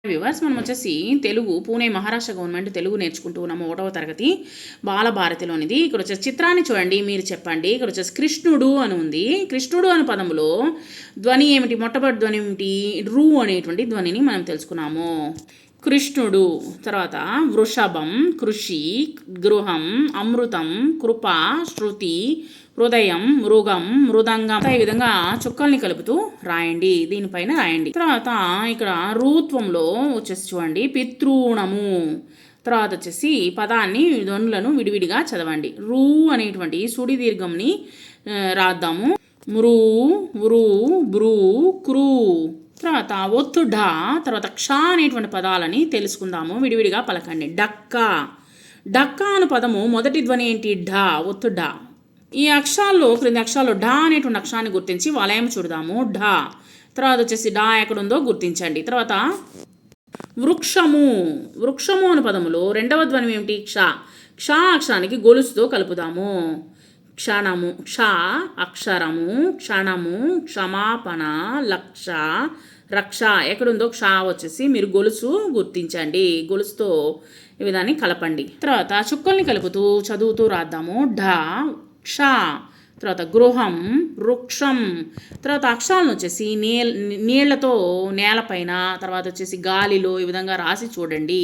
Viewers మనం వచ్చేసి Telugu Pune Maharashtra government Telugu నేర్చుకుంటూ ఉన్నాము 1వ తరగతి బాలభారతిలోనిది. ఇక్కడ వచ్చేసి చిత్రాన్ని చూడండి, మీరు చెప్పండి. ఇక్కడ వచ్చేసి కృష్ణుడు అని ఉంది. కృష్ణుడు అనే పదంలో ధ్వని ఏమిటి? మొట్టమొదటి ధ్వని ఏమిటి? రు అనేటువంటి ధ్వనిని మనం తెలుసుకున్నాము. కృష్ణుడు, తర్వాత వృషభం, కృషి, గృహం, అమృతం, కృప, శృతి, హృదయం, మృగం, మృదంగం. ఈ విధంగా చుక్కల్ని కలుపుతూ రాయండి, దీనిపైన రాయండి. తర్వాత ఇక్కడ రూత్వంలో వచ్చేసి చూడండి పితృణము. తర్వాత వచ్చేసి పదాన్ని ధ్వనులను విడివిడిగా చదవండి. రు అనేటువంటి సుడి దీర్ఘంని రాద్దాము. మృ, వృ, భ్రూ, క్రూ. తర్వాత ఒత్తు ఢ, తర్వాత క్ష అనేటువంటి పదాలని తెలుసుకుందాము. విడివిడిగా పలకండి. డక్క. డక్క అనే పదము మొదటి ధ్వని ఏంటి? ఢ, ఒత్తు ఢ. ఈ అక్షరాల్లో క్రింది అక్షరాల్లో ఢ అనేటువంటి అక్షరాన్ని గుర్తించి వలయం చూడదాము. ఢ. తర్వాత వచ్చేసి ఢ ఎక్కడుందో గుర్తించండి. తర్వాత వృక్షము. వృక్షము అనే పదములో రెండవ ధ్వని ఏమిటి? క్ష. క్ష అక్షరానికి గొలుసుతో కలుపుదాము. క్షణము, క్ష అక్షరము, క్షణము, క్షమాపణ, లక్ష, రక్ష. ఎక్కడుందో క్ష వచ్చేసి మీరు గొలుసు గుర్తించండి. గొలుసుతో ఈ విధాన్ని కలపండి. తర్వాత చుక్కల్ని కలుపుతూ చదువుతూ రాద్దాము. ఢ, క్ష. తర్వాత గృహం, వృక్షం. తర్వాత అక్షరాలను వచ్చేసి నీళ్లతో నేలపైన, తర్వాత వచ్చేసి గాలిలో ఈ విధంగా రాసి చూడండి.